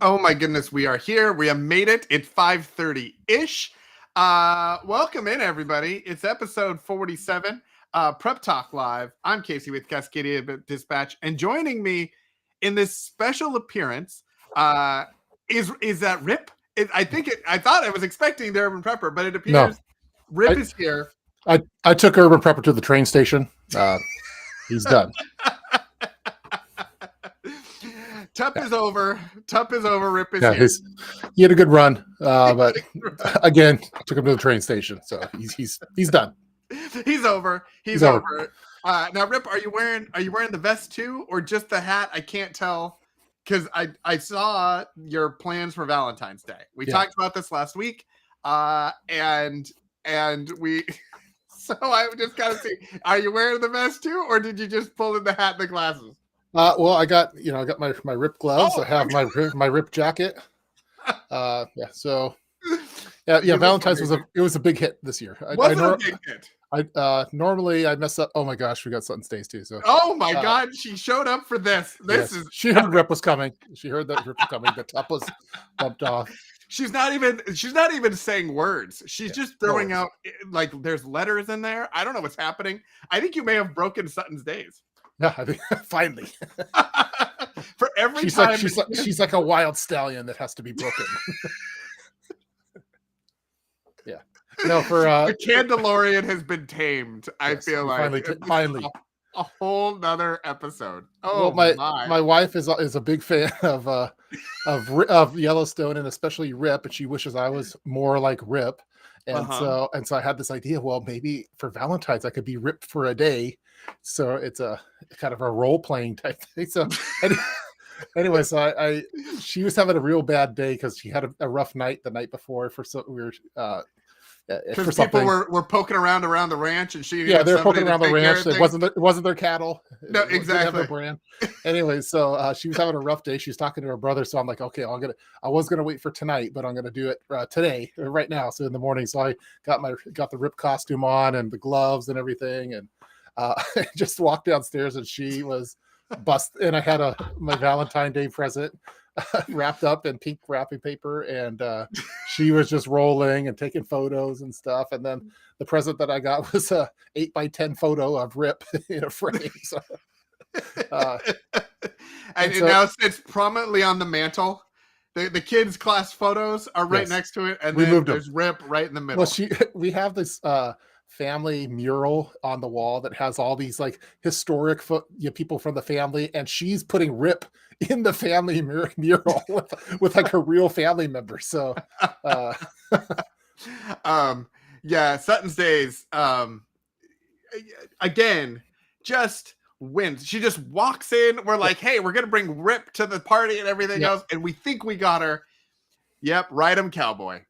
Oh my goodness, we are here. We have made it. It's 5:30-ish. Welcome in, everybody. It's episode 47, Prep Talk Live. I'm Casey with Cascadia Dispatch, and joining me in this special appearance is that Rip? I thought I was expecting the Urban Prepper, but it appears Rip is here. I took Urban Prepper to the train station. He's done. TUP is over. TUP is over. Rip is here. He had a good run, but again, took him to the train station, so he's done. He's over. He's over. Now, Rip, are you wearing the vest too, or just the hat? I can't tell because I saw your plans for Valentine's Day. We talked about this last week, and we. So I just gotta see. Are you wearing the vest too, or did you just pull in the hat and the glasses? Well, I got my Rip gloves. I have my Rip jacket. So Valentine's was a big hit this year. A big hit? Normally I mess up. Oh my gosh, we got Sutton's Days too. So God, she showed up for this. She heard Rip was coming. She heard that Rip was coming. The TUP was bumped off. She's not even saying words. She's just throwing out like there's letters in there. I don't know what's happening. I think you may have broken Sutton's Days. Yeah, I think finally. For every time she's like a wild stallion that has to be broken. Yeah. No, for the Candelorian has been tamed. I feel like finally a whole nother episode. Oh, well, my wife is a big fan of Yellowstone and especially Rip, and she wishes I was more like Rip. And so I had this idea. Well, maybe for Valentine's I could be Rip for a day. So it's a kind of a role playing type thing. So anyway, so she was having a real bad day because she had a rough night the night before for because people were poking around the ranch and they're poking around the ranch. It wasn't their cattle. No, exactly. Brand. Anyway, so she was having a rough day. She was talking to her brother, so I'm like, okay, I was gonna wait for tonight, but I'm gonna do it today, right now. So in the morning, so I got the Rip costume on and the gloves and everything, and just walked downstairs and she was busted. And I had my Valentine's Day present wrapped up in pink wrapping paper, and she was just rolling and taking photos and stuff. And then the present that I got was a 8x10 photo of Rip in a frame. So, and now sits prominently on the mantle. The kids' class photos are right next to it, and then there's Rip right in the middle. Well, we have this family mural on the wall that has all these like historic people from the family, and she's putting Rip in the family mural with like her real family members. So Sutton's Days again just wins. She just walks in. We're like, hey, we're gonna bring Rip to the party and everything else, and we think we got her. Yep, ride 'em cowboy.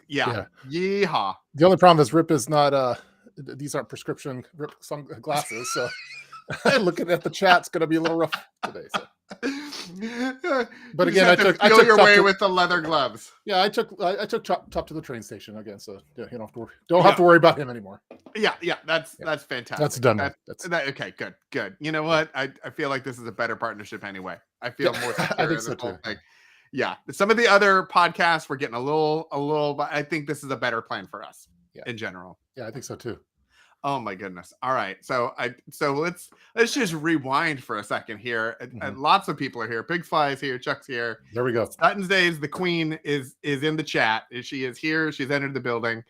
Yeah. Yeehaw. The only problem is Rip is not these aren't prescription Rip glasses, so looking at the chat's gonna be a little rough today. So. But again, I took your way with the leather gloves. Yeah, I took TUP to the train station again, so you don't have to worry about him anymore. Yeah, that's fantastic. That's done. Okay, good. You know what? I feel like this is a better partnership anyway. I feel more secure. I think so too. Yeah, some of the other podcasts we're getting a little, but I think this is a better plan for us in general. Yeah, I think so too. Oh my goodness. All right. So let's just rewind for a second here. And lots of people are here. Big Fly is here. Chuck's here. There we go. Sutton's Days, the queen is in the chat. She is here. She's entered the building.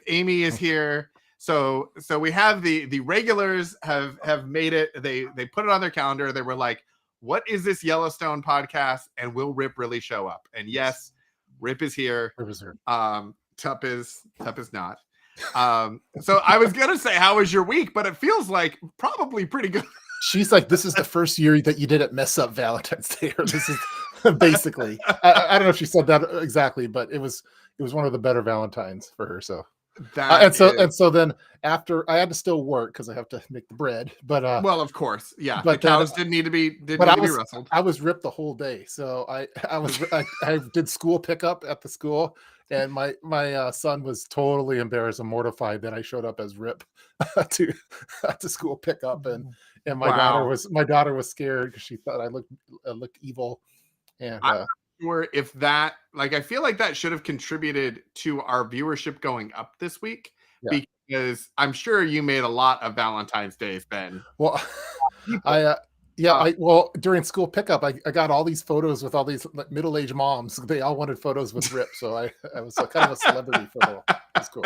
Amy is here. So we have the regulars have made it. They put it on their calendar. They were like, what is this Yellowstone podcast? And will Rip really show up? And yes, Rip is here. Rip is here. TUP is not. So I was gonna say, how was your week? But it feels like probably pretty good. She's like, this is the first year that you didn't mess up Valentine's Day. Or this is basically. I don't know if she said that exactly, but it was one of the better Valentines for her. So and so then after I had to still work because I have to make the bread, but well, of course, yeah. The but then cows didn't need to be rustled. I was ripped the whole day. So I did school pickup at the school, and my son was totally embarrassed and mortified that I showed up as Rip to school pickup, and my daughter was scared because she thought I looked evil. And I'm not sure if that, like, I feel like that should have contributed to our viewership going up this week, because I'm sure you made a lot of Valentine's Days, Ben. Well, during school pickup, I got all these photos with all these middle-aged moms. They all wanted photos with Rip, so I was kind of a celebrity for the school.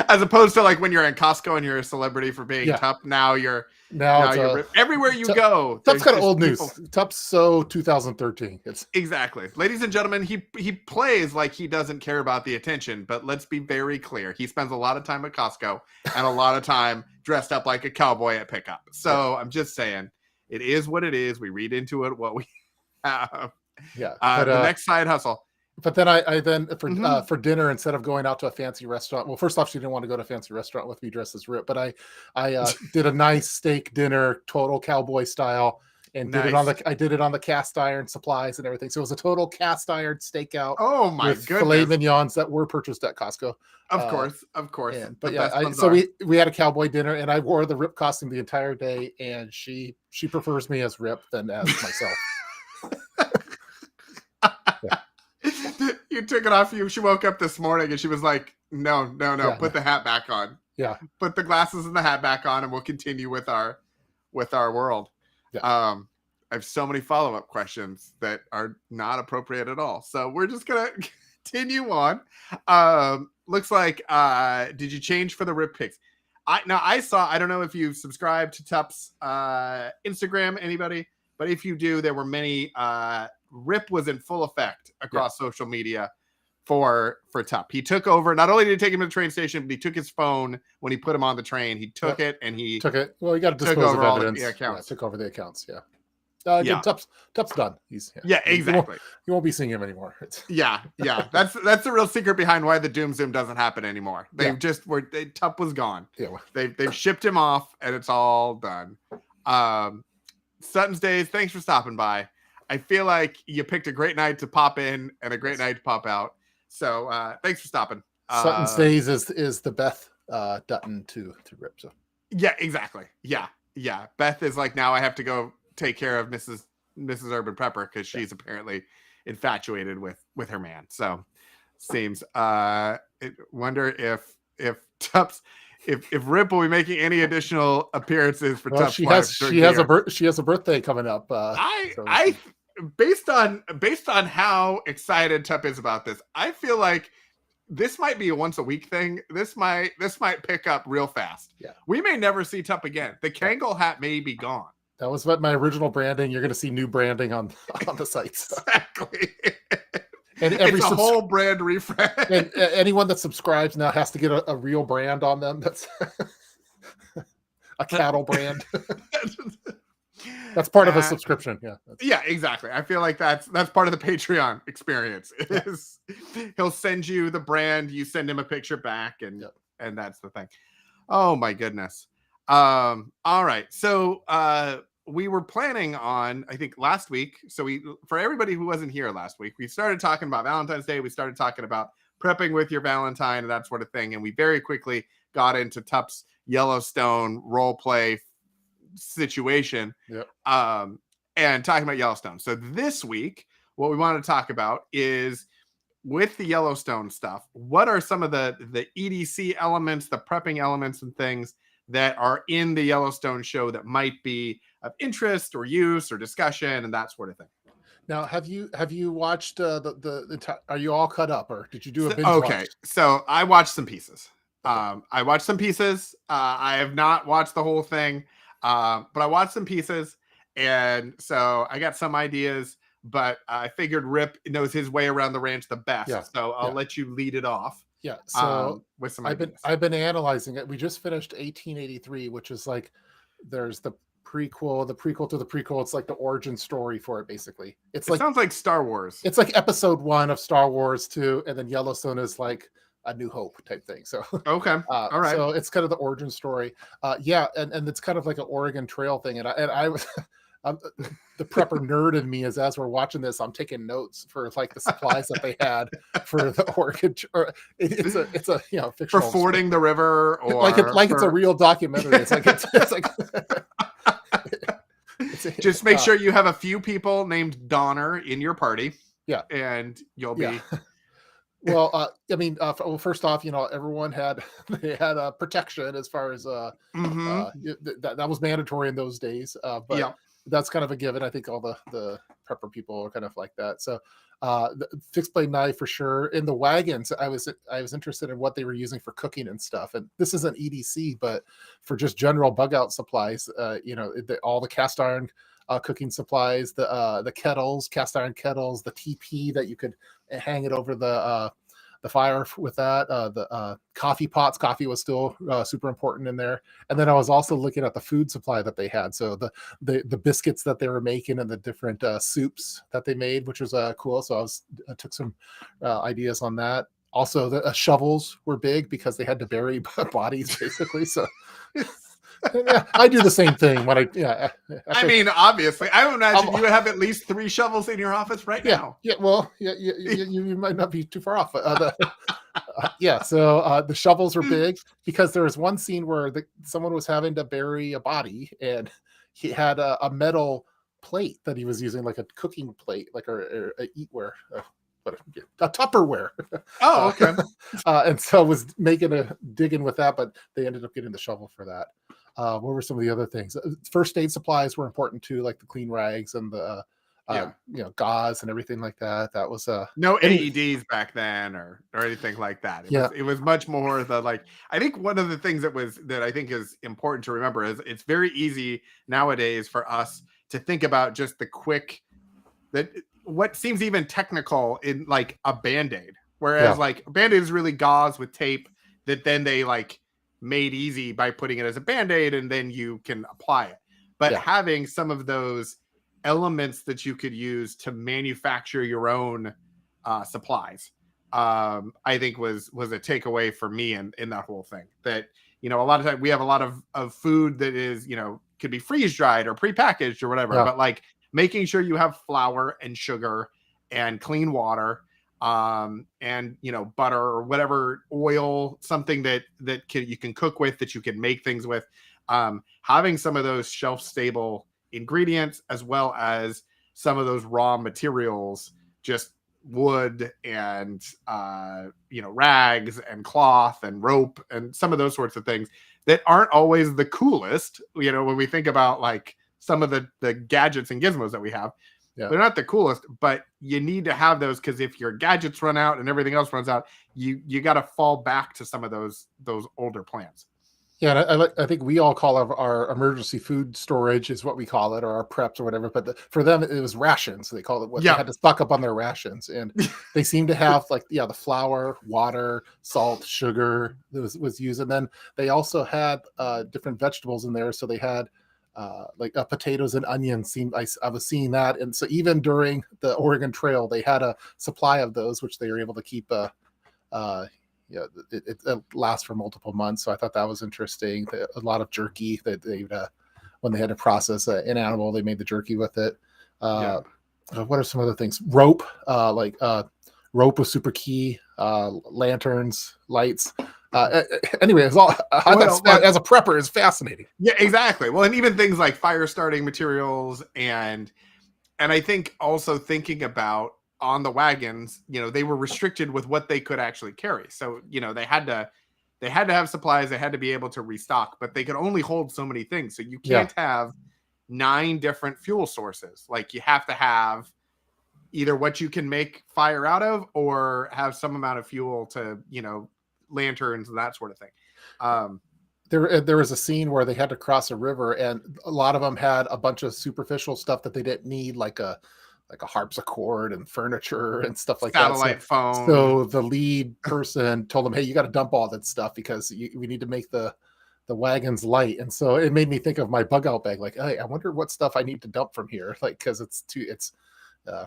As opposed to like when you're in Costco and you're a celebrity for being TUP. Now you're Rip. Everywhere you go. TUP's kind of old news. TUP's so 2013. It's exactly, ladies and gentlemen. He plays like he doesn't care about the attention, but let's be very clear. He spends a lot of time at Costco and a lot of time dressed up like a cowboy at pickup. So I'm just saying, it is what it is. We read into it what we have. Yeah. The next side hustle. But then I for dinner, instead of going out to a fancy restaurant, well, first off, she didn't want to go to a fancy restaurant with me dressed as Rip, but I did a nice steak dinner, total cowboy style, and did it on the cast iron supplies and everything. So it was a total cast iron steakout. Oh my with goodness! Filet mignons that were purchased at Costco. Of course. So we had a cowboy dinner, and I wore the Rip costume the entire day, and she prefers me as Rip than as myself. You took it off you. She woke up this morning and she was like, no, put the hat back on. Yeah. Put the glasses and the hat back on, and we'll continue with our world. Yeah. I have so many follow-up questions that are not appropriate at all. So we're just gonna continue on. Looks like did you change for the Rip pics? I don't know if you subscribed to TUP's Instagram, anybody, but if you do, there were many Rip was in full effect across social media for TUP. He took over. Not only did he take him to the train station, but he took his phone when he put him on the train. He took it and he took it. Well, you got to dispose of evidence. Took over the accounts. Yeah. TUP's done. Exactly. You won't be seeing him anymore. Yeah. That's the real secret behind why the Doom Zoom doesn't happen anymore. TUP was gone. Yeah. They've shipped him off, and it's all done. Sutton's Days, thanks for stopping by. I feel like you picked a great night to pop in and a great night to pop out. So thanks for stopping. Sutton's Days is the Beth Dutton to Rip. So yeah, exactly. Yeah. Beth is like, now I have to go take care of Mrs. Urban Prepper because she's apparently infatuated with her man. So seems wonder if TUP's if Rip will be making any additional appearances for TUP's wife. She has a birthday coming up. Based on how excited TUP is about this, I feel like this might be a once a week thing. This might pick up real fast. Yeah. We may never see TUP again. The Kangol hat may be gone. That was what my original branding. You're going to see new branding on the sites. Exactly. And it's a whole brand refresh. And anyone that subscribes now has to get a real brand on them. That's a cattle brand. That's part of a subscription. Yeah, exactly. I feel like that's part of the Patreon experience. Is he'll send you the brand, you send him a picture back, and that's the thing. Oh my goodness. All right. So we were planning on, I think last week. So for everybody who wasn't here last week, we started talking about Valentine's Day. We started talking about prepping with your Valentine and that sort of thing. And we very quickly got into TUP's Yellowstone role play situation. And talking about Yellowstone. So this week, what we want to talk about is with the Yellowstone stuff, what are some of the EDC elements, the prepping elements and things that are in the Yellowstone show that might be of interest or use or discussion and that sort of thing. Now, have you watched the are you all cut up, or did you do a binge Okay, watch? So I watched some pieces. I watched some pieces. I have not watched the whole thing, but I watched some pieces, and so I got some ideas. But I figured Rip knows his way around the ranch the best, so I'll let you lead it off. Yeah. So with some I've been analyzing it. We just finished 1883, which is like there's the prequel, the prequel to the prequel. It's like the origin story for it, basically. It sounds like Star Wars. It's like episode 1 of Star Wars 2, and then Yellowstone is like A New Hope type thing. So okay, all right. So it's kind of the origin story. Yeah, and it's kind of like an Oregon Trail thing. And I was the prepper nerd in me is, as we're watching this, I'm taking notes for like the supplies that they had for the Oregon. It's a fictional for fording the river, or it's a real documentary. It's like just make sure you have a few people named Donner in your party. Yeah, and you'll be. Well, I mean, first off, everyone had protection as far as that was mandatory in those days. But that's kind of a given. I think all the prepper people are kind of like that. So, fixed blade knife for sure. In the wagons, I was interested in what they were using for cooking and stuff. And this isn't EDC, but for just general bug out supplies, all the cast iron cooking supplies, the kettles, cast iron kettles, the TP that you could hang it over the fire with that, the coffee pots. Coffee was still super important in there. And then I was also looking at the food supply that they had. So the biscuits that they were making and the different soups that they made, which was cool. So I took some ideas on that. Also, the shovels were big because they had to bury bodies, basically. So yeah, I do the same thing when I mean, obviously, I would imagine you have at least 3 shovels in your office right now. Yeah, well, you might not be too far off. So the shovels were big because there was one scene where someone was having to bury a body, and he had a metal plate that he was using, like a cooking plate, like a eatware. A Tupperware. Oh, okay. And so was digging with that, but they ended up getting the shovel for that. What were some of the other things? First aid supplies were important too, like the clean rags and the gauze and everything like that. That was no AEDs back then or anything like that. It was much more I think one of the things that I think is important to remember is it's very easy nowadays for us to think about just the quick what seems even technical in like a Band-Aid, whereas like a Band-Aid is really gauze with tape that then they like made easy by putting it as a Band-Aid and then you can apply it. But having some of those elements that you could use to manufacture your own supplies, I think was a takeaway for me in that whole thing. That, a lot of times we have a lot of food that is, could be freeze dried or prepackaged or whatever, but like making sure you have flour and sugar and clean water, and butter or whatever, oil, something that you can cook with, that you can make things with, having some of those shelf stable ingredients as well as some of those raw materials, just wood and rags and cloth and rope and some of those sorts of things that aren't always the coolest, when we think about like some of the gadgets and gizmos that we have. They're not the coolest, but you need to have those, because if your gadgets run out and everything else runs out, you got to fall back to some of those older plans. Yeah, and I think we all call our emergency food storage is what we call it, or our preps or whatever. But for them, it was rations. They call it what they had to stock up on their rations, and they seem to have the flour, water, salt, sugar was used, and then they also had different vegetables in there. So they had potatoes and onions. I was seeing that, and so even during the Oregon Trail, they had a supply of those, which they were able to keep. It lasts for multiple months. So I thought that was interesting. A lot of jerky that they when they had to process an animal, they made the jerky with it. What are some other things? Rope, rope was super key. Lanterns, lights. Anyway, as a prepper, is fascinating. Yeah, exactly. Well, and even things like fire starting materials, and I think also thinking about on the wagons, they were restricted with what they could actually carry. So, they had to have supplies, they had to be able to restock, but they could only hold so many things. So you can't have 9 different fuel sources. Like, you have to have either what you can make fire out of, or have some amount of fuel to, lanterns and that sort of thing. There was a scene where they had to cross a river, and a lot of them had a bunch of superficial stuff that they didn't need, like a harpsichord and furniture and stuff like satellite phone. So the lead person told them, "Hey, you got to dump all that stuff because we need to make the the wagon's light, and so it made me think of my bug out bag. Like, hey, I wonder what stuff I need to dump from here, like because it's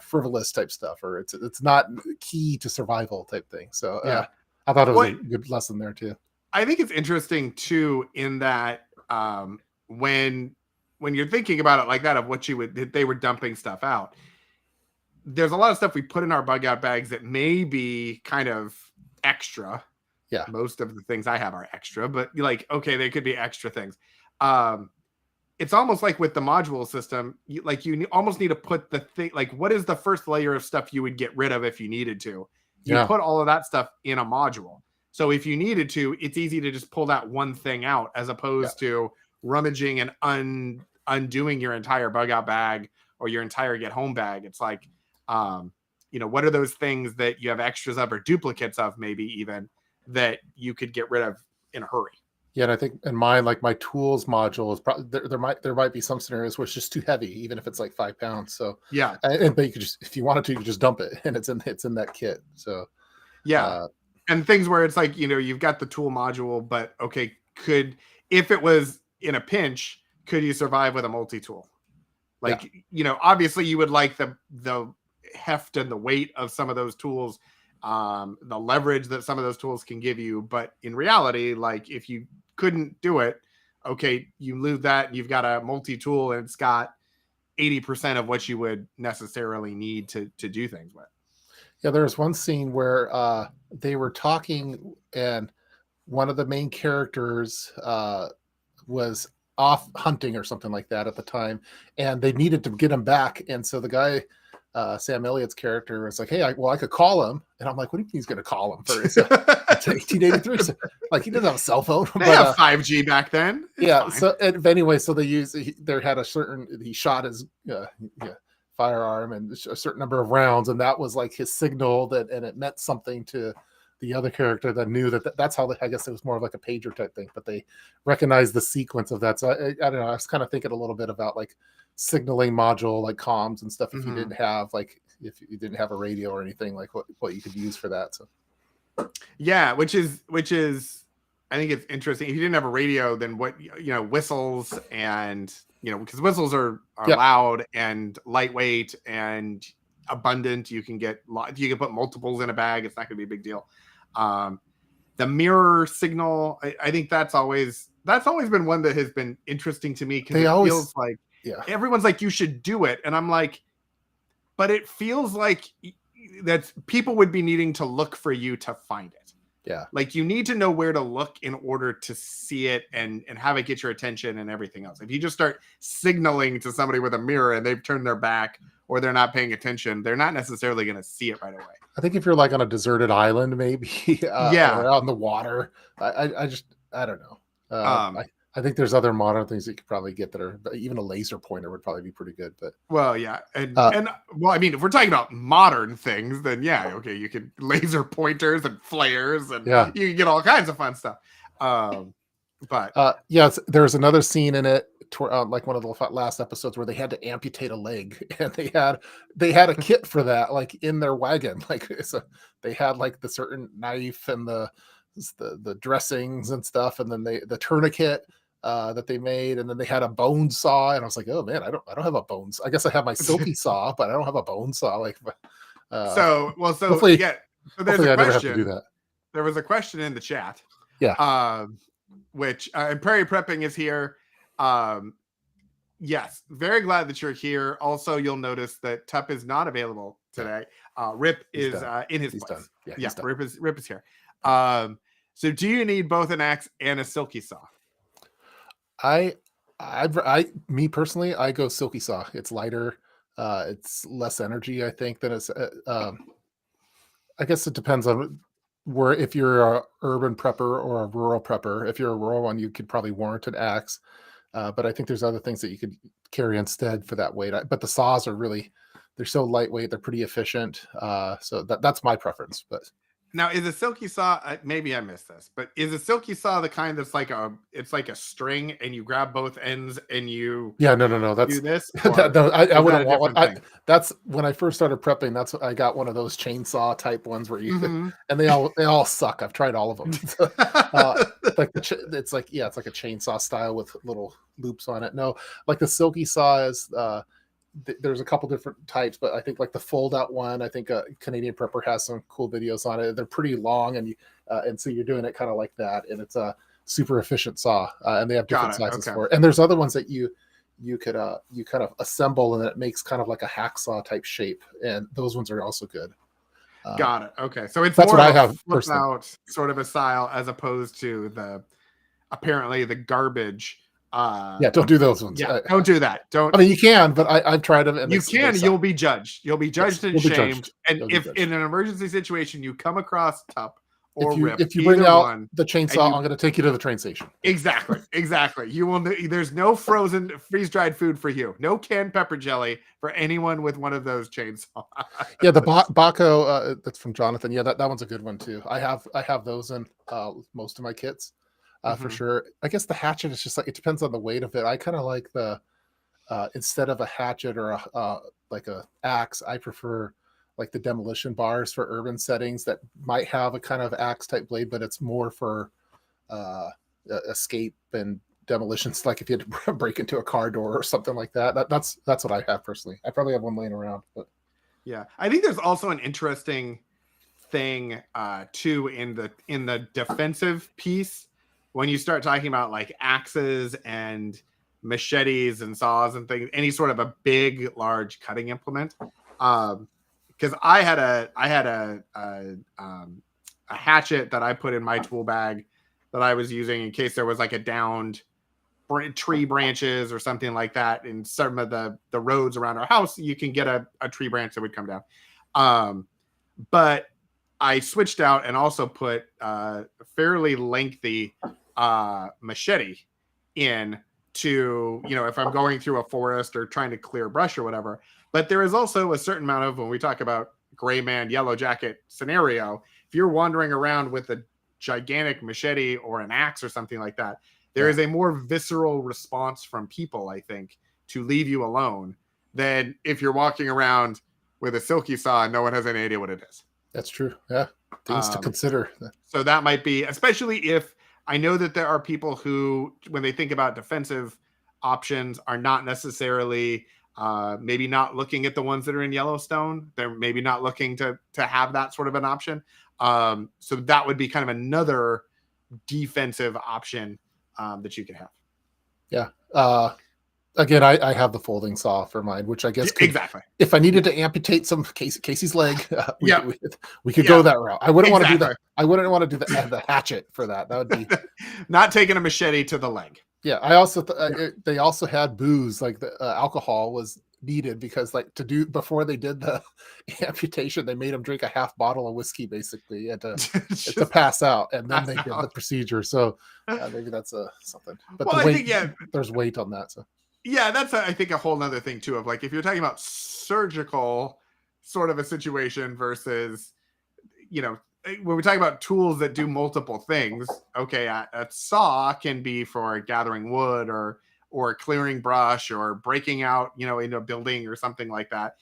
frivolous type stuff, or it's not key to survival type thing. So Yeah. I thought it was a good lesson there too. I think it's interesting too in that when you're thinking about it like that, of what they were dumping stuff out. There's a lot of stuff we put in our bug out bags that may be kind of extra. Yeah. Most of the things I have are extra, but like, okay, they could be extra things. It's almost like with the module system, you almost need to put the thing, like, what is the first layer of stuff you would get rid of if you needed to? You put all of that stuff in a module. So if you needed to, it's easy to just pull that one thing out, as opposed to rummaging and undoing your entire bug out bag or your entire get home bag. It's like, what are those things that you have extras of or duplicates of, maybe even, that you could get rid of in a hurry? Yeah, and I think in mine, like my tools module is probably there might be some scenarios where it's just too heavy, even if it's like 5 pounds. So yeah, but you could just, if you wanted to, you could just dump it, and it's in that kit. So and things where it's like, you've got the tool module, but okay, if it was in a pinch, could you survive with a multi-tool? Like, obviously you would like the heft and the weight of some of those tools, the leverage that some of those tools can give you. But in reality, like, if you couldn't do it, okay, you lose that and you've got a multi-tool and it's got 80% of what you would necessarily need to do things with. Yeah, there was one scene where they were talking, and one of the main characters was off hunting or something like that at the time, and they needed to get him back. And so the guy, Sam Elliott's character, was like, hey, I could call him. And I'm like, what do you think he's going to call him for? It's 1883. So, like, he doesn't have a cell phone. They have 5G back then. It's fine. So anyway, so they had he shot his firearm and a certain number of rounds, and that was like his signal, and it meant something to the other character that knew that's how I guess it was more of like a pager type thing, but they recognized the sequence of that. So I don't know. I was kind of thinking a little bit about like signaling module, like comms and stuff. If you didn't have a radio or anything, like what you could use for that. So yeah, which is I think it's interesting. If you didn't have a radio, then what, whistles, and because whistles are loud and lightweight and abundant. You can put multiples in a bag. It's not going to be a big deal. The mirror signal, I think that's always been one that has been interesting to me, because it feels like everyone's like, you should do it, and I'm like, but it feels like that people would be needing to look for you to find it. Yeah, like, you need to know where to look in order to see it and have it get your attention and everything else. If you just start signaling to somebody with a mirror and they've turned their back or they're not paying attention, they're not necessarily going to see it right away. I think if you're like on a deserted island, maybe or out in the water, I don't know. I think there's other modern things that you could probably get that are, even a laser pointer would probably be pretty good. But and well, I mean, if we're talking about modern things, then okay, you could laser pointers and flares, and you can get all kinds of fun stuff. But there's another scene in it, like one of the last episodes, where they had to amputate a leg, and they had a kit for that, like in their wagon, like so they had like the certain knife and the dressings and stuff, and then the tourniquet that they made, and then they had a bone saw, and I was like, oh man, I don't have a bones. I guess I have my silky saw, but I don't have a bone saw. Like, so hopefully, so there's a question. Never have to do that. There was a question in the chat. Yeah. Which Prairie Prepping is here. Yes, very glad that you're here. Also, you'll notice that TUP is not available today. Rip is in his place. Done. Yeah, Rip is here. So do you need both an axe and a silky saw? Me personally, I go silky saw. It's lighter. It's less energy, I think, than it's. I guess it depends on where. If you're a urban prepper or a rural prepper, if you're a rural one, you could probably warrant an axe. But I think there's other things that you could carry instead for that weight. But the saws are they're so lightweight. They're pretty efficient. So that's my preference. But Now, is a silky saw? Maybe I missed this, but is a silky saw the kind that's like it's like a string, and you grab both ends and you Yeah, no. That's do this, that, or no, I is that a wouldn't want one. different thing? That's when I first started prepping. That's what I got, one of those chainsaw type ones where you Mm-hmm. and they all suck. I've tried all of them. uh, like it's like it's like a chainsaw style with little loops on it. No, like the silky saw is. There's a couple different types, but I think like the fold out one, I think Canadian Prepper has some cool videos on it. They're pretty long, and so you're doing it kind of like that, and it's a super efficient saw, and they have different Got it. sizes Okay. for it. And there's other ones that you could you kind of assemble, and it makes kind of like a hacksaw type shape, and those ones are also good. Got it. Okay. So it's That's more what I of a have flip personally. out sort of a style as opposed to apparently the garbage. Yeah, don't do those ones. Yeah, don't do that. Don't. I mean, you can, but I've tried them, and You they can. suck. You'll be judged. You'll be judged Yes, and you'll be shamed. judged. And You'll be if judged. in an emergency situation you come across TUP or RIP, if you bring either out one, the chainsaw, I'm going to take you to the train station. exactly. You will. There's no frozen, freeze dried food for you. No canned pepper jelly for anyone with one of those chainsaws. Yeah, the Baco that's from Jonathan. Yeah, that one's a good one too. I have those in most of my kits for Mhm. sure. I guess the hatchet is just like, it depends on the weight of it. I kind of like the instead of a hatchet or a like a axe, I prefer like the demolition bars for urban settings that might have a kind of axe type blade, but it's more for escape and demolitions. Like if you had to break into a car door or something like that. That's what I have personally. I probably have one laying around, but Yeah, I think there's also an interesting thing too in the defensive piece when you start talking about like axes and machetes and saws and things, any sort of a big large cutting implement. Because I had a hatchet that I put in my tool bag that I was using in case there was like a downed tree branches or something like that in some of the roads around our house. You can get a tree branch that would come down. But I switched out and also put a fairly lengthy machete in to, if I'm going through a forest or trying to clear brush or whatever. But there is also a certain amount of, when we talk about gray man, yellow jacket scenario, if you're wandering around with a gigantic machete or an axe or something like that, there is a more visceral response from people, I think, to leave you alone than if you're walking around with a silky saw and no one has any idea what it is. that's true. Yeah, things to consider. So that might be, especially if I know that there are people who, when they think about defensive options, are not necessarily maybe not looking at the ones that are in Yellowstone. They're maybe not looking to have that sort of an option. So that would be kind of another defensive option that you could have. Yeah. Again, I have the folding saw for mine, which I guess Exactly. If I needed to amputate some Casey's leg, we could Yeah. go that route. I wouldn't want to do Exactly. that. I wouldn't want to do the hatchet for that. That would be Not taking a machete to the leg. Yeah. I also they also had booze, like the alcohol was needed because like before they did the amputation, they made him drink a half bottle of whiskey basically and to pass out, and then they did the procedure. So maybe that's something. But Well, the weight, I think, there's weight on that. So yeah, that's I think a whole nother thing too, of like if you're talking about surgical sort of a situation versus, when we talk about tools that do multiple things, okay, a saw can be for gathering wood or clearing brush or breaking out, in a building or something like that.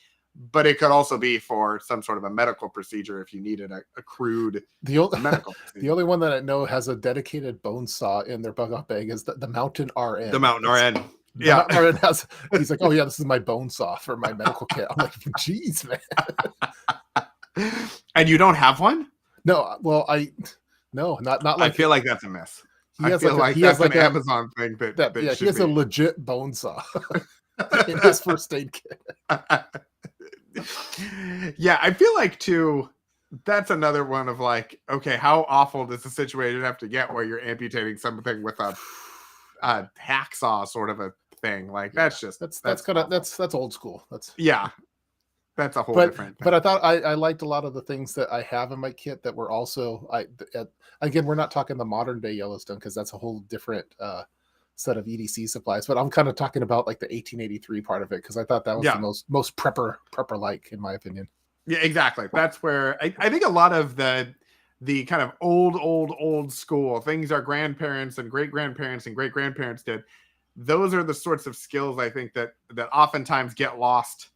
But it could also be for some sort of a medical procedure if you needed a crude medical procedure. The only one that I know has a dedicated bone saw in their bug out bag is the Mountain RN. The Mountain RN. Yeah. RN he's like, oh yeah, this is my bone saw for my medical kit. I'm like, geez, man. And you don't have one? No, well, not like. I feel like that's a miss. I feel like that's an Amazon thing that yeah, he has a legit bone saw in his first aid kit. Yeah, I feel like too, that's another one of like, okay, how awful does the situation have to get where you're amputating something with a hacksaw sort of a thing? Like that's old school. That's a whole different thing. But I thought I liked a lot of the things that I have in my kit that were also again, we're not talking the modern day Yellowstone because that's a whole different set of EDC supplies. But I'm kind of talking about like the 1883 part of it because I thought that was the most prepper like in my opinion. Yeah, exactly. That's where I think a lot of the the kind of old school things our grandparents and great-grandparents and great-grandparents did. Those are the sorts of skills I think that oftentimes get lost,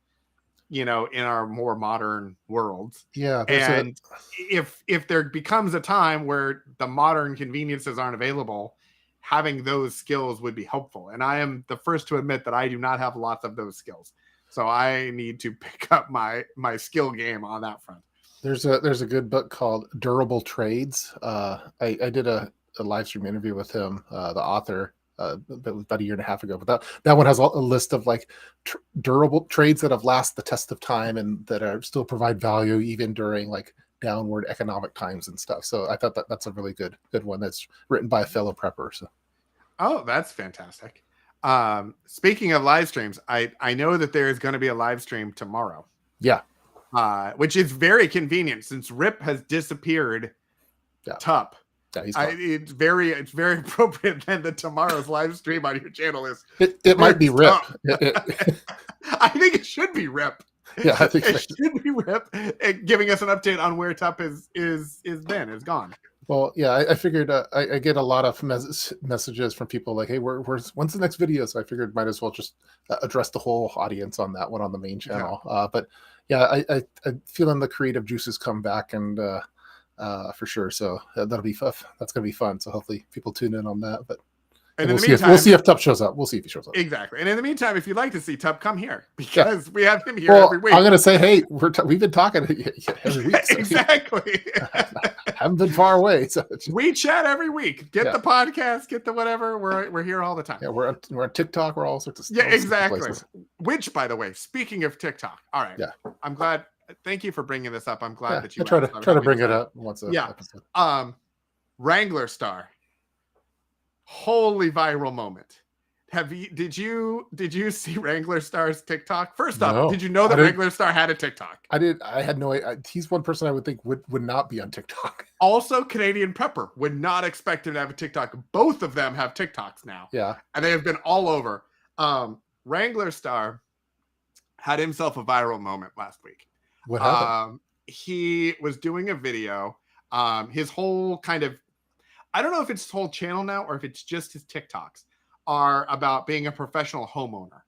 in our more modern worlds. Yeah, And if there becomes a time where the modern conveniences aren't available, having those skills would be helpful. And I am the first to admit that I do not have lots of those skills. So I need to pick up my skill game on that front. There's a good book called Durable Trades. I did a live stream interview with him, the author, about a year and a half ago. But that one has a list of like durable trades that have lasted the test of time and that are still provide value even during like downward economic times and stuff. So I thought that's a really good one that's written by a fellow prepper. So, oh, that's fantastic. Speaking of live streams, I know that there is going to be a live stream tomorrow. Yeah. Which is very convenient since Rip has disappeared. Yeah. TUP. Yeah, it's very appropriate then that tomorrow's live stream on your channel is. It might be Rip. I think it should be Rip. Yeah, I think it should be Rip, giving us an update on where TUP is gone. Well, yeah, I figured I get a lot of messages from people like, "Hey, when's the next video?" So I figured might as well just address the whole audience on that one on the main channel. Yeah. But yeah, I'm feeling the creative juices come back and for sure. So that'll be fun. That's gonna be fun. So hopefully people tune in on that. But we'll see if TUP shows up. We'll see if he shows up. Exactly. And in the meantime, if you'd like to see TUP, come here because we have him here every week. I'm gonna say, hey, we've been talking every week. So exactly. Haven't been far away. So we chat every week. Get the podcast, get the whatever. We're here all the time. Yeah, we're on TikTok. We're all sorts of stuff. Yeah, exactly. Which, by the way, speaking of TikTok, all right. Yeah, I'm glad. Thank you for bringing this up. I'm glad that you try to bring it up once. Episode. Wrangler Star. Holy viral moment. Did you see Wrangler Star's TikTok? First off, did you know that Wrangler Star had a TikTok? I did. I had no idea. He's one person I would think would not be on TikTok. Also, Canadian Prepper would not expect him to have a TikTok. Both of them have TikToks now. Yeah. And they have been all over. Wrangler Star had himself a viral moment last week. What happened? He was doing a video. His whole kind of, I don't know if it's his whole channel now or if it's just his TikToks, are about being a professional homeowner,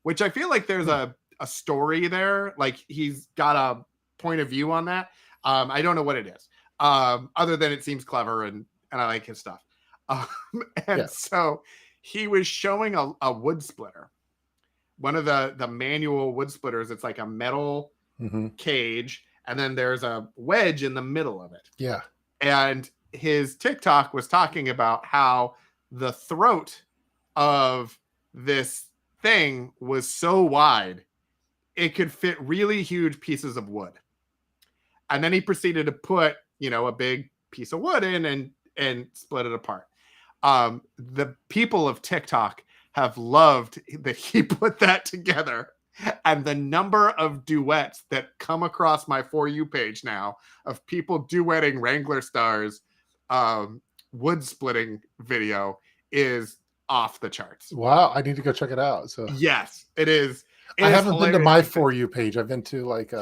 which I feel like there's a story there. Like he's got a point of view on that. I don't know what it is, other than it seems clever and I like his stuff. So he was showing a wood splitter, one of the manual wood splitters. It's like a metal cage, and then there's a wedge in the middle of it. Yeah. And his TikTok was talking about how the throat of this thing was so wide it could fit really huge pieces of wood. And then he proceeded to put, a big piece of wood in and split it apart. The people of TikTok have loved that he put that together. And the number of duets that come across my For You page now of people duetting Wrangler Star's wood splitting video is off the charts. Wow, I need to go check it out. So yes, it is. I haven't been to my For You page. I've been to like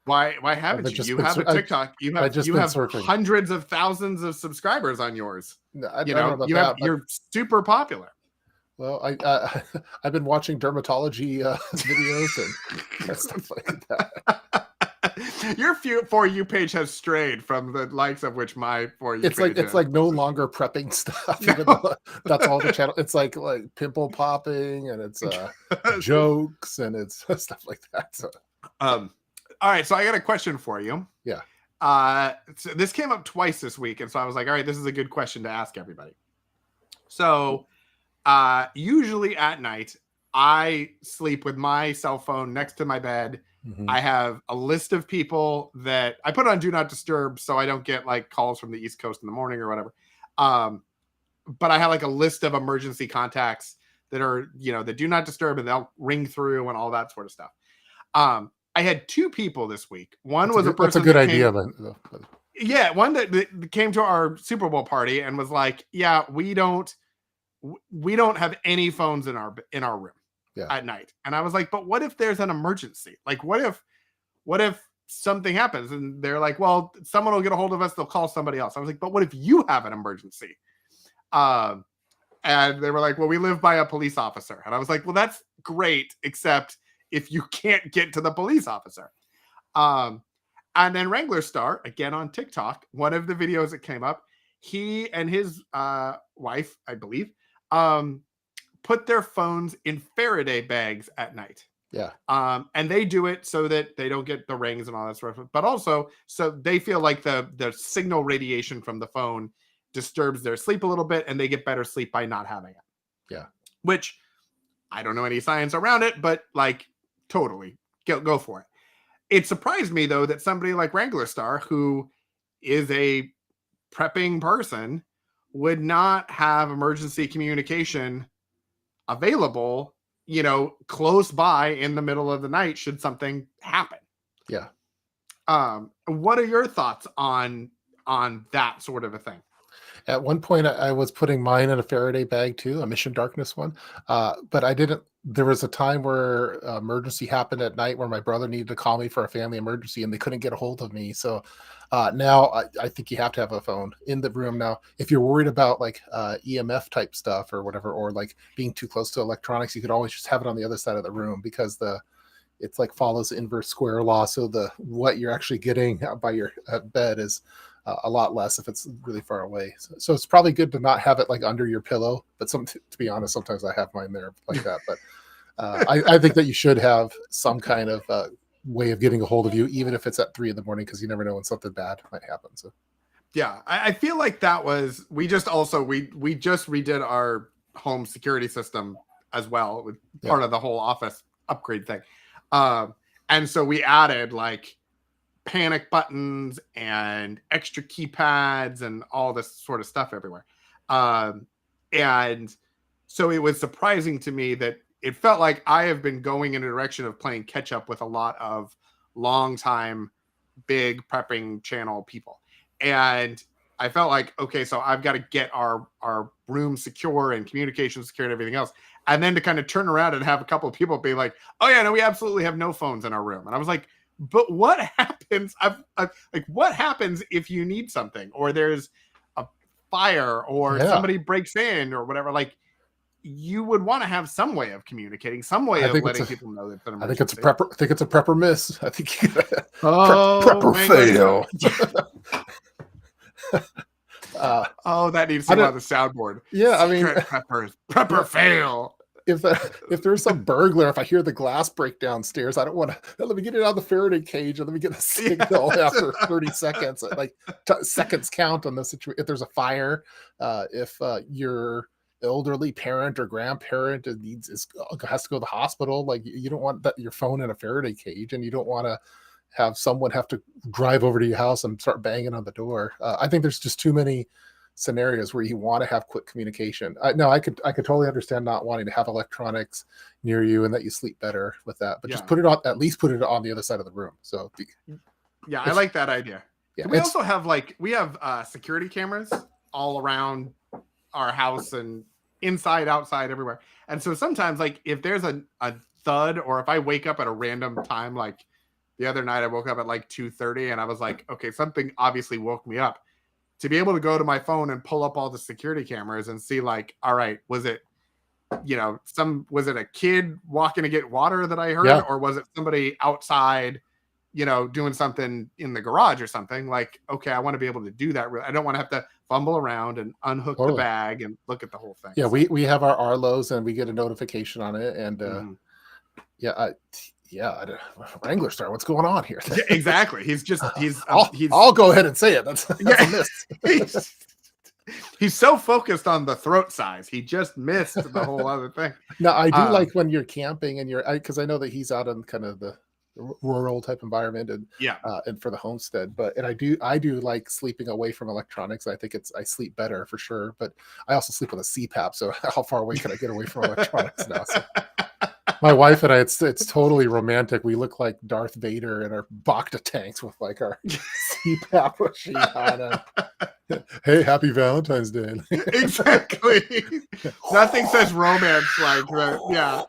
why haven't you? You have a TikTok. You have hundreds of thousands of subscribers on yours. You're super popular. Well, I've been watching dermatology videos and stuff like that. Your For You page has strayed from the likes of which my For You page it's like no longer prepping stuff. No. That's all the channel. It's like pimple popping and it's jokes and it's stuff like that. So, all right. So I got a question for you. Yeah. So this came up twice this week, and so I was like, all right, this is a good question to ask everybody. So, usually at night, I sleep with my cell phone next to my bed. I have a list of people that I put on Do Not Disturb so I don't get like calls from the East Coast in the morning or whatever. But I have like a list of emergency contacts that are, that Do Not Disturb and they'll ring through and all that sort of stuff. I had two people this week. One was a person. That's a good idea. Yeah, one that came to our Super Bowl party and was like, "Yeah, we don't have any phones in our room at night." And I was like, "But what if there's an emergency? Like, what if something happens and they're like, well, someone will get a hold of us, they'll call somebody else. I was like, but what if you have an emergency? And they were like, well, we live by a police officer. And I was like, well, that's great, except if you can't get to the police officer. And then Wrangler Star, again on TikTok, one of the videos that came up, he and his wife, I believe, put their phones in Faraday bags at night. Yeah. And they do it so that they don't get the rings and all that sort of, but also so they feel like the signal radiation from the phone disturbs their sleep a little bit and they get better sleep by not having it. Yeah. Which I don't know any science around it, but like totally go for it. It surprised me though that somebody like Wrangler Star, who is a prepping person, would not have emergency communication available, you know, close by in the middle of the night should something happen. Yeah. What are your thoughts on that sort of a thing? At one point, I was putting mine in a Faraday bag too, a Mission Darkness one. But I didn't. There was a time where emergency happened at night where my brother needed to call me for a family emergency, and they couldn't get a hold of me. So now I think you have to have a phone in the room. Now, if you're worried about like EMF type stuff or whatever, or like being too close to electronics, you could always just have it on the other side of the room because it's like follows inverse square law. So what you're actually getting by your bed is a lot less if it's really far away. So it's probably good to not have it like under your pillow. But to be honest, sometimes I have mine there like that. But I think that you should have some kind of way of getting a hold of you, even if it's at 3 a.m, because you never know when something bad might happen. So yeah, I feel like that was we just redid our home security system as well with part of the whole office upgrade thing. And so we added like panic buttons and extra keypads and all this sort of stuff everywhere. And so it was surprising to me that it felt like I have been going in a direction of playing catch up with a lot of long-time big prepping channel people. And I felt like, okay, so I've got to get our room secure and communication secure and everything else. And then to kind of turn around and have a couple of people be like, oh yeah, no, we absolutely have no phones in our room. And I was like, but what happens? Like, what happens if you need something or there's a fire or somebody breaks in or whatever? Like, you would want to have some way of communicating, some way of letting people know that. I think it's a prepper. I think it's a prepper miss. I think you gotta, prepper fail. That needs to be on the soundboard. Yeah, I mean, prepper fail. If there's some burglar, if I hear the glass break downstairs, I don't want to. Let me get it out of the Faraday cage and let me get a signal after 30 seconds. Like seconds count on the situation. If there's a fire, if your elderly parent or grandparent has to go to the hospital, like you don't want your phone in a Faraday cage, and you don't want to have someone have to drive over to your house and start banging on the door. I think there's just too many scenarios where you want to have quick communication. No, I could totally understand not wanting to have electronics near you and that you sleep better with that, but just at least put it on the other side of the room. So I like that idea. Yeah, we also have we have security cameras all around our house and inside, outside, everywhere. And so sometimes like if there's a thud or if I wake up at a random time, like the other night I woke up at like 2:30 and I was like, okay, something obviously woke me up. To be able to go to my phone and pull up all the security cameras and see like, all right, was it a kid walking to get water that I heard, or was it somebody outside, doing something in the garage or something? Like, okay, I want to be able to do that. I don't want to have to fumble around and unhook the bag and look at the whole thing. Yeah, we have our Arlos and we get a notification on it, and Wrangler Star, what's going on here? Yeah, exactly. I'll go ahead and say it. That's a miss. He's so focused on the throat size, he just missed the whole other thing. Now, I do like when you're camping and because I know that he's out in kind of the rural type environment and for the homestead, and I do like sleeping away from electronics. I think I sleep better for sure, but I also sleep with a CPAP. So how far away can I get away from electronics now? So. My wife and I, it's totally romantic. We look like Darth Vader in our Bacta tanks with like our CPAP machine on. Hey, happy Valentine's Day. Exactly. Nothing says romance like that.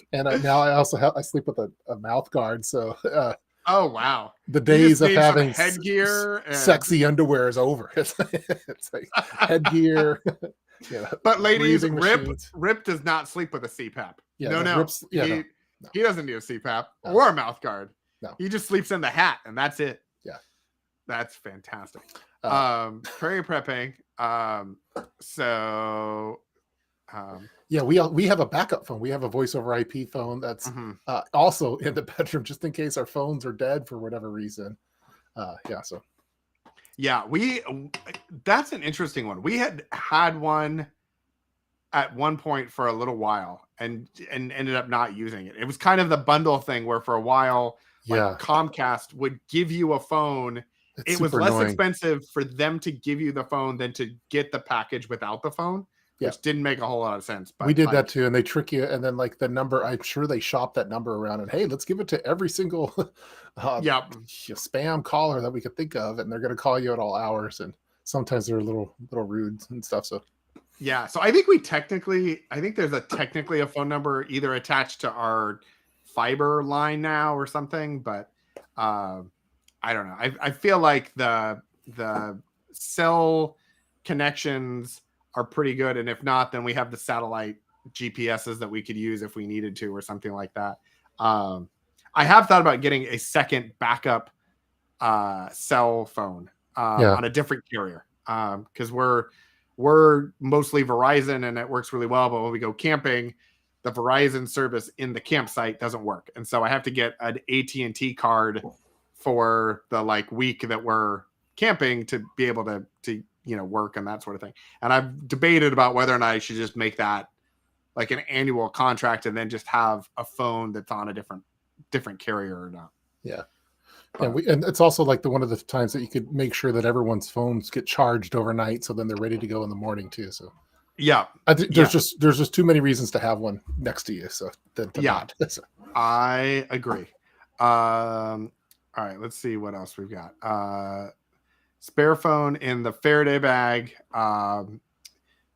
Yeah. And now I also I sleep with a mouth guard. So Oh wow. the You days just of need some having headgear and sexy underwear is over. It's like headgear, but ladies, breathing machines. Rip does not sleep with a CPAP. Yeah, No, no, no. Rips. Yeah, no, no, He doesn't need a CPAP no, or a mouth guard. no. He just sleeps in the hat and that's it. Yeah. That's fantastic. Prairie prepping. Yeah, we have a backup phone. We have a voice over IP phone that's also in the bedroom just in case our phones are dead for whatever reason. So yeah, that's an interesting one. We had one at one point for a little while and ended up not using it. It was kind of the bundle thing where for a while, like Comcast would give you a phone. It was less expensive for them to give you the phone than to get the package without the phone, which didn't make a whole lot of sense. But we did that too, and they trick you, and then like the number, I'm sure they shop that number around, and hey, let's give it to every single spam caller that we could think of, and they're going to call you at all hours, and sometimes they're a little rude and stuff. So yeah, so I think there's technically a phone number either attached to our fiber line now or something, but I don't know. I feel like the cell connections are pretty good, and if not, then we have the satellite GPSs that we could use if we needed to or something like that. I have thought about getting a second backup cell phone on a different carrier because we're mostly Verizon and it works really well, but when we go camping, the Verizon service in the campsite doesn't work, and so I have to get an AT&T card for the week that we're camping to be able to work and that sort of thing. And I've debated about whether or not I should just make that like an annual contract and then just have a phone that's on a different carrier or not. Yeah. And it's also like one of the times that you could make sure that everyone's phones get charged overnight, so then they're ready to go in the morning too. So yeah, I think there's just too many reasons to have one next to you. So then not. So. I agree. All right, let's see what else we've got. Spare phone in the Faraday bag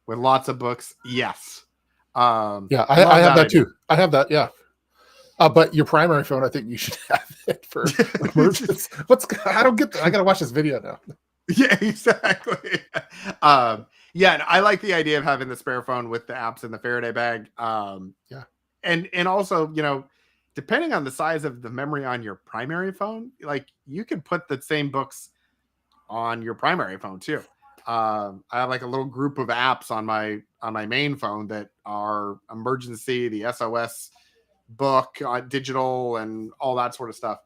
with lots of books. Yes. I have that too. I have that. Yeah. But your primary phone, I think you should have it for emergency. I don't get that. I got to watch this video now. Yeah, exactly. And I like the idea of having the spare phone with the apps in the Faraday bag. And also, depending on the size of the memory on your primary phone, like you can put the same books on your primary phone too. I have like a little group of apps on my main phone that are emergency, the SOS book, digital, and all that sort of stuff.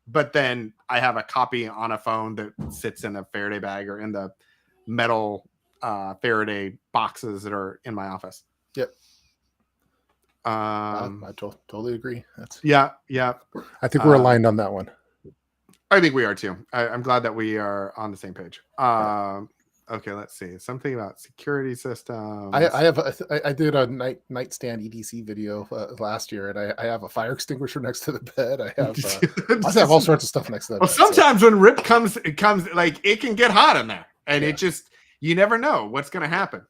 But then I have a copy on a phone that sits in a Faraday bag or in the metal Faraday boxes that are in my office. Yep. I totally agree. Yeah. I think we're aligned on that one. I think we are too. I'm glad that we are on the same page. Okay, let's see. Something about security systems. I did a nightstand EDC video last year, and I have a fire extinguisher next to the bed. I have all sorts of stuff next to the bed. Sometimes when Rip comes, like it can get hot in there, and it just you never know what's going to happen.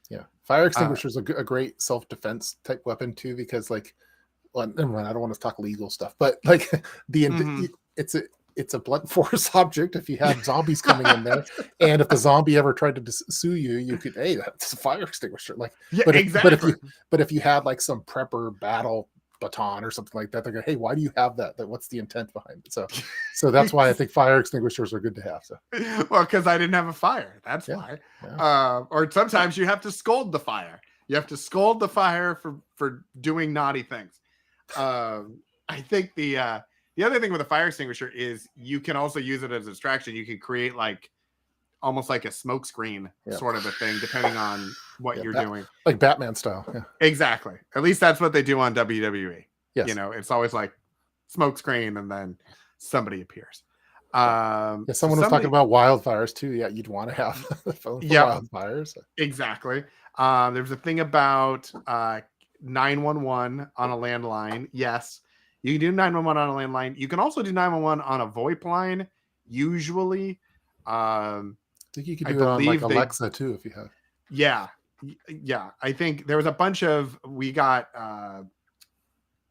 Yeah, fire extinguisher is a great self-defense type weapon too, because never mind. I don't want to talk legal stuff, but it's a blunt force object if you have zombies coming in there, and if the zombie ever tried to sue you, you could, hey, that's a fire extinguisher. Exactly. But if you had like some prepper battle baton or something like that, they're going, hey, why do you have that? What's the intent behind it? So that's why I think fire extinguishers are good to have. So well, because I didn't have a fire. That's why. Yeah. Or sometimes you have to scold the fire. You have to scold the fire for doing naughty things. I think the other thing with a fire extinguisher is you can also use it as a distraction. You can create almost like a smoke screen sort of a thing, depending on what you're doing. Like Batman style. Yeah. Exactly. At least that's what they do on WWE. Yes. It's always like smoke screen and then somebody appears. Someone was talking about wildfires too. Yeah, you'd want to have a phone for wildfires. Exactly. There's a thing about 911 on a landline. Yes. You can do 911 on a landline. You can also do 911 on a VoIP line. Usually, I think you can do it on Alexa too if you have. Yeah. I think there was a bunch of we got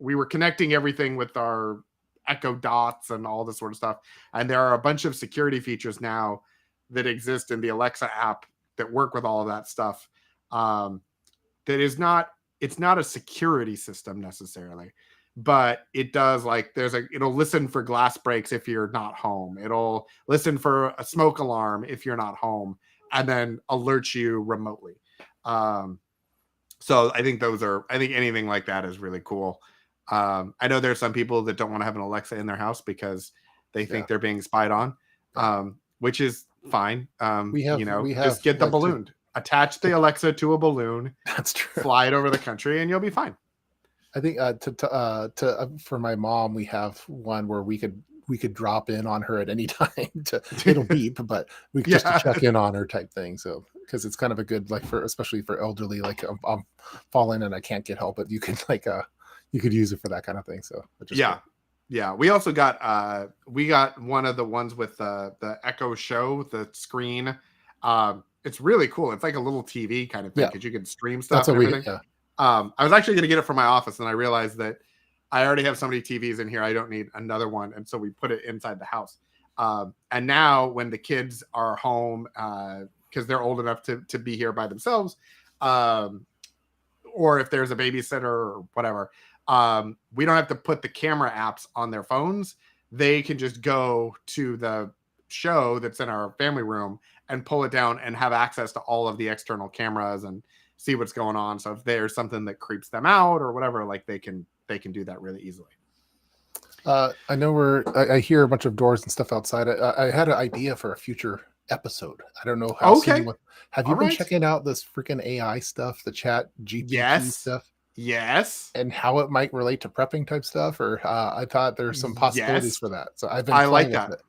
we were connecting everything with our Echo Dots and all this sort of stuff. And there are a bunch of security features now that exist in the Alexa app that work with all of that stuff. It's not a security system necessarily, but it does, like, it'll listen for glass breaks if you're not home. It'll listen for a smoke alarm if you're not home, and then alert you remotely. So I think anything like that is really cool. I know there's some people that don't want to have an Alexa in their house because they think they're being spied on, which is fine. Just get the balloon, attach the Alexa to a balloon. That's true. Fly it over the country, and you'll be fine. I think for my mom, we have one where we could drop in on her at any time. It'll beep, but we could just to check in on her type thing. So because it's kind of a good, like, especially for elderly, like I'm falling and I can't get help, but you can you could use it for that kind of thing. So yeah. We also got one of the ones with the Echo Show, the screen. It's really cool. It's like a little TV kind of thing because you can stream stuff. That's and everything. I was actually going to get it from my office, and I realized that I already have so many TVs in here. I don't need another one, and so we put it inside the house. And now, when the kids are home, because they're old enough to be here by themselves, or if there's a babysitter or whatever, we don't have to put the camera apps on their phones. They can just go to the show that's in our family room and pull it down and have access to all of the external cameras and see what's going on. So if there's something that creeps them out or whatever, like they can do that really easily. I know I hear a bunch of doors and stuff outside. I had an idea for a future episode. I don't know how. Okay. Have you been checking out this freaking AI stuff, the chat GPT stuff? Yes. And how it might relate to prepping type stuff, or I thought there's some possibilities for that. So I've been I like that.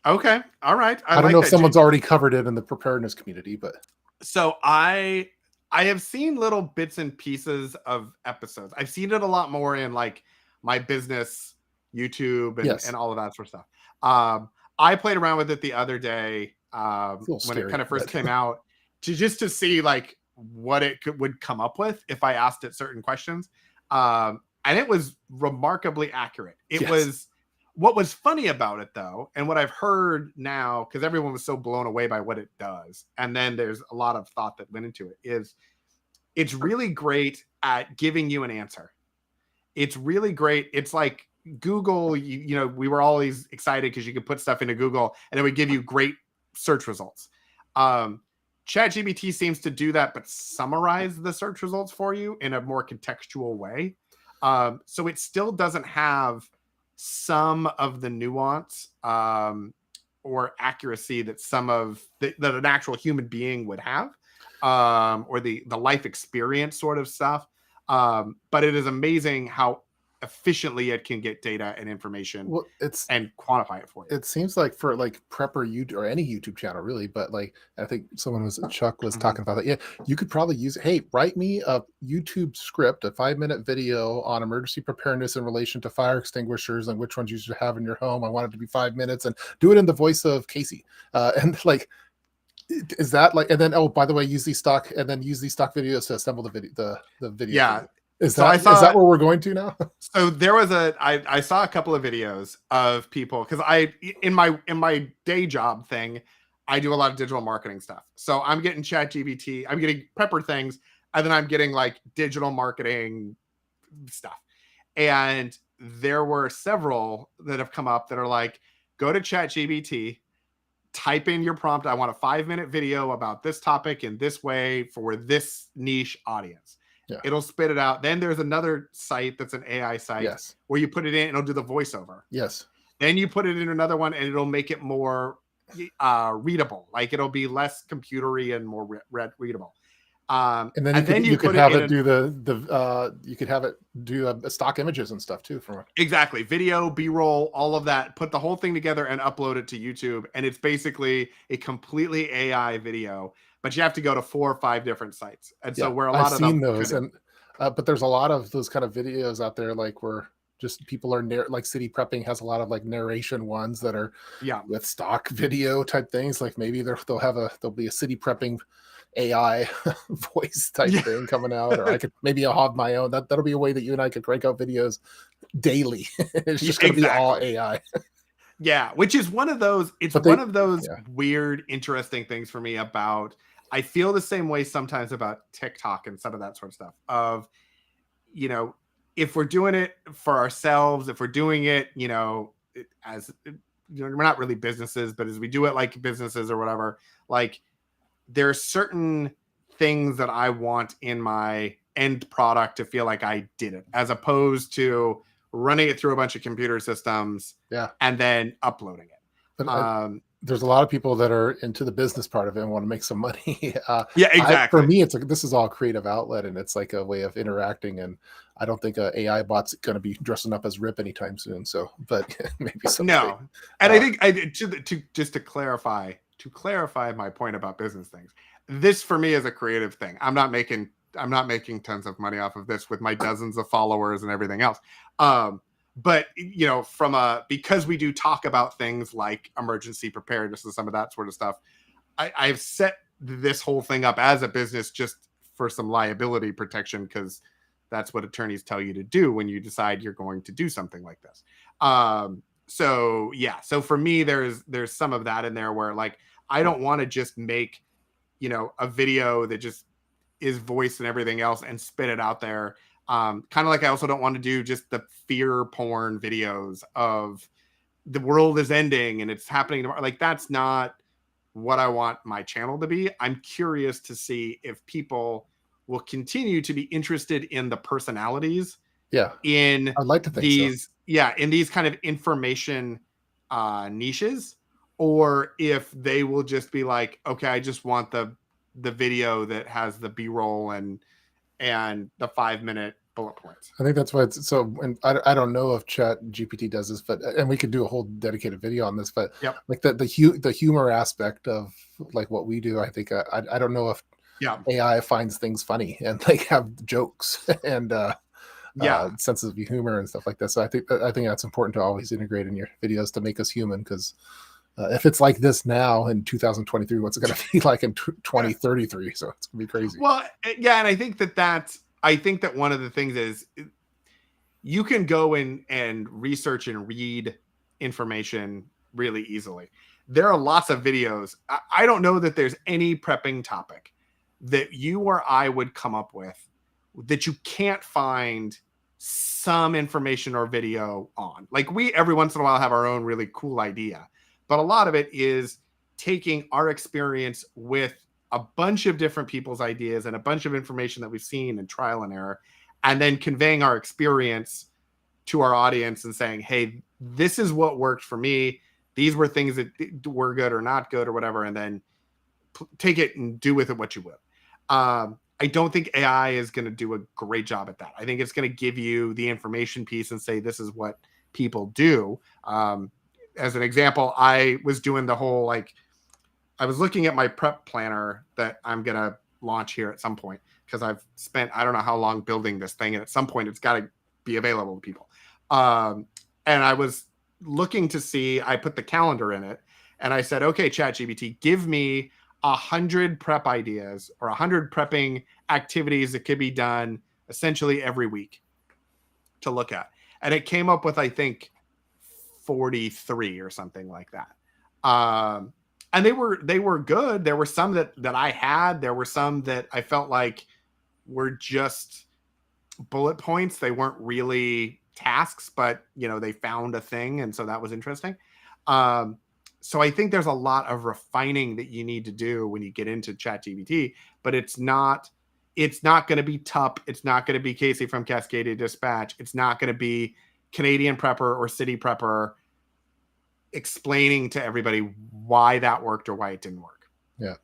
Okay. All right. I don't know if someone's already covered it in the preparedness community, but so I have seen little bits and pieces of episodes. I've seen it a lot more in like my business YouTube and all of that sort of stuff. I played around with it the other day when it kind of first came out to see like what it would come up with if I asked it certain questions. And it was remarkably accurate. It was. What was funny about it, though, and what I've heard now, because everyone was so blown away by what it does, and then there's a lot of thought that went into it, is it's really great at giving you an answer. It's really great. It's like Google, we were always excited because you could put stuff into Google and it would give you great search results. ChatGPT seems to do that, but summarize the search results for you in a more contextual way. So it still doesn't have some of the nuance or accuracy that that an actual human being would have, or the life experience sort of stuff. But it is amazing how efficiently it can get data and information and quantify it for you. It seems like for like prepper YouTube or any YouTube channel really, but like I think Chuck was talking about that. Yeah, you could probably use it. Hey, write me a YouTube script, a 5-minute video on emergency preparedness in relation to fire extinguishers and which ones you should have in your home. I want it to be 5 minutes and do it in the voice of Casey. And like, is that like, and then, oh, by the way, use these stock videos to assemble the video. Yeah. Is that where we're going to now? So there was I saw a couple of videos of people, because in my day job thing, I do a lot of digital marketing stuff. So I'm getting ChatGPT, I'm getting prepper things, and then I'm getting like digital marketing stuff. And there were several that have come up that are like, go to ChatGPT, type in your prompt. I want a 5-minute video about this topic in this way for this niche audience. Yeah. It'll spit it out. Then there's another site that's an AI site where you put it in, it'll do the voiceover. Yes. Then you put it in another one and it'll make it more readable. Like it'll be less computery and more readable. And then you could have it do you could have it do stock images and stuff too. Exactly. Video, B-roll, all of that. Put the whole thing together and upload it to YouTube. And it's basically a completely AI video. But you have to go to 4 or 5 different sites, and so where a lot I've seen those, but there's a lot of those kind of videos out there, like where just people are like City Prepping has a lot of like narration ones that are with stock video type things. Like maybe there'll be a City Prepping AI voice type Yeah. thing coming out, or I could maybe I'll have my own. That'll be a way that you and I could crank out videos daily. It's Yeah, just going to be all exactly. AI. Yeah, which is one of those, it's But one they, of those yeah, weird, interesting things for me about, I feel the same way sometimes about TikTok and some of that sort of stuff of, you know, if we're doing it for ourselves, if we're doing it, as, we're not really businesses, but as we do it like businesses or whatever, like there's certain things that I want in my end product to feel like I did it, as opposed to running it through a bunch of computer systems yeah. and then uploading it. But there's a lot of people that are into the business part of it and want to make some money. Yeah, For exactly. me, this is all creative outlet, and it's like a way of interacting. And I don't think a AI bot's going to be dressing up as Rip anytime soon. So, but maybe someday. No, and I Uh, think to just to clarify my point about business things. This for me is a creative thing. I'm not making tons of money off of this with my dozens of followers and everything else. But because we do talk about things like emergency preparedness and some of that sort of stuff, I've set this whole thing up as a business just for some liability protection, because that's what attorneys tell you to do when you decide you're going to do something like this. So yeah, so for me, there's some of that in there where like I don't want to just make a video that just is voice and everything else and spit it out there. Kind of like I also don't want to do just the fear porn videos of the world is ending and it's happening tomorrow. Like that's not what I want my channel to be. I'm curious to see if people will continue to be interested in the personalities yeah, in I'd like to think so. these kind of information niches, or if they will just be like, okay, I just want the video that has the b-roll and the 5-minute bullet points. I think that's why it's so. And I don't know if Chat GPT does this, but and we could do a whole dedicated video on this. But Yep. like the humor aspect of like what we do, I think I don't know if Yeah. AI finds things funny and like have jokes and Yeah. senses of humor and stuff like that. So I think that's important to always integrate in your videos to make us human. Because if it's like this now in 2023, what's it going to be like in 2033? So it's going to be crazy. Well, yeah, and I think that one of the things is you can go in and research and read information really easily. There are lots of videos. I don't know that there's any prepping topic that you or I would come up with that you can't find some information or video on. Like we every once in a while have our own really cool idea, but a lot of it is taking our experience with a bunch of different people's ideas and a bunch of information that we've seen and trial and error, and then conveying our experience to our audience and saying, hey, this is what worked for me. These were things that were good or not good or whatever, and then take it and do with it what you will. I don't think AI is going to do a great job at that. I think it's going to give you the information piece and say, this is what people do. As an example, I was doing the whole, like, I was looking at my prep planner that I'm going to launch here at some point, because I've spent, I don't know how long building this thing. And at some point it's got to be available to people. And I was looking to see, I put the calendar in it and I said, okay, ChatGPT, give me 100 prep ideas or 100 prepping activities that could be done essentially every week to look at. And it came up with, I think, 43 or something like that. And they were good. There were some that I had. There were some that I felt like were just bullet points. They weren't really tasks, but they found a thing, and so that was interesting. So I think there's a lot of refining that you need to do when you get into ChatGPT, but it's not going to be TUP. It's not going to be Casey from Cascadia Dispatch. It's not going to be Canadian Prepper or City Prepper explaining to everybody why that worked or why it didn't work. Yeah.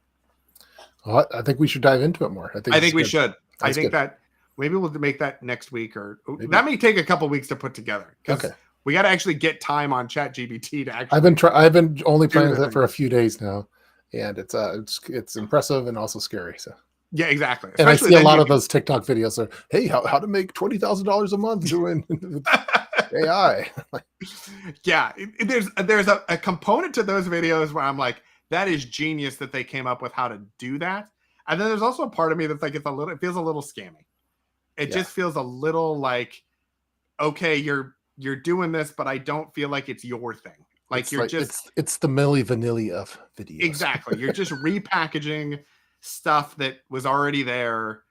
Well, I think we should dive into it more. I think we should. I think good. that maybe we'll make that next week, or maybe. That may take a couple weeks to put together. Okay. We got to actually get time on ChatGPT to actually. I've been only playing with it for a few days now, and it's impressive and also scary. So yeah, exactly. And I see a lot of those TikTok videos are, hey, how to make $20,000 a month doing AI. Yeah, there's a component to those videos where I'm like, that is genius that they came up with how to do that. And then there's also a part of me that's like, it feels a little scammy. It just feels a little like, okay, you're doing this, but I don't feel like it's your thing. Like it's the Milli Vanilli of videos. Exactly. You're just repackaging stuff that was already there.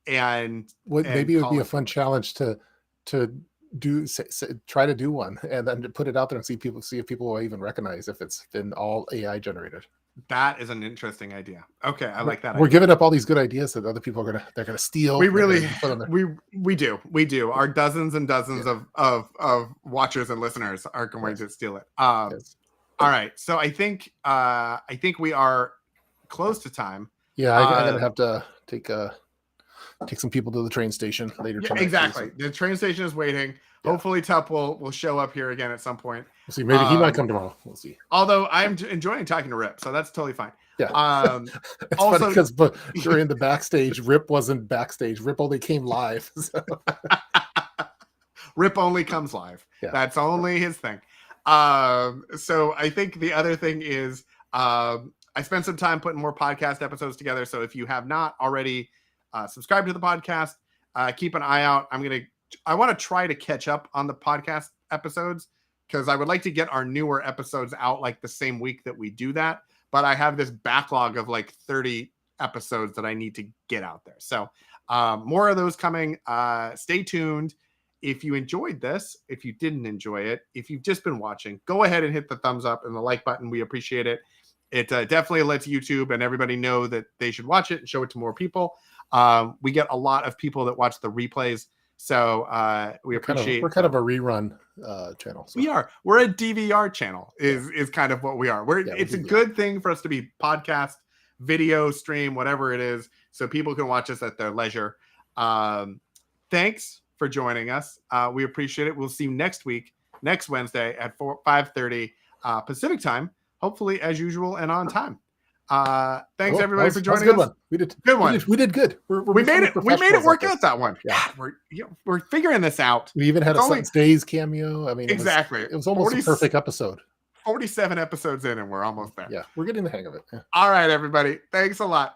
And maybe it would be a fun challenge to try to do one and then to put it out there and see if people will even recognize if it's been all AI generated. That is an interesting idea. Okay, I like that. We're giving up all these good ideas that other people are gonna steal. We do. Our dozens and dozens of watchers and listeners are going to steal it. Yes. All right, so I think we are close to time. Yeah, I'm gonna have to take some people to the train station later tonight. Exactly. The train station is waiting. Yeah. Hopefully TUP will show up here again at some point. We'll see. Maybe he might come tomorrow. We'll see. Although I'm enjoying talking to Rip, so that's totally fine. Yeah. It's also because during the backstage, Rip wasn't backstage. Rip only came live. So. Rip only comes live. Yeah. That's only his thing. So I think the other thing is I spent some time putting more podcast episodes together. So if you have not already subscribe to the podcast, keep an eye out. I want to try to catch up on the podcast episodes because I would like to get our newer episodes out like the same week that we do that. But I have this backlog of like 30 episodes that I need to get out there. So more of those coming. Stay tuned. If you enjoyed this, if you didn't enjoy it, if you've just been watching, go ahead and hit the thumbs up and the like button. We appreciate it. It definitely lets YouTube and everybody know that they should watch it and show it to more people. We get a lot of people that watch the replays. So we appreciate. We're kind of a rerun channel. So. We are. We're a DVR channel. Is kind of what we are. It's a good thing for us to be podcast, video, stream, whatever it is, so people can watch us at their leisure. Thanks for joining us. We appreciate it. We'll see you next week, next Wednesday at 5:30 Pacific time. Hopefully, as usual and on time. Thanks everybody for joining us. We did good one. We did good. We made it work out that one. Yeah, we're figuring this out. We even had a Sutton's Days cameo. I mean, exactly. It was almost a perfect episode. 47 episodes in, and we're almost there. Yeah, we're getting the hang of it. Yeah. All right, everybody. Thanks a lot.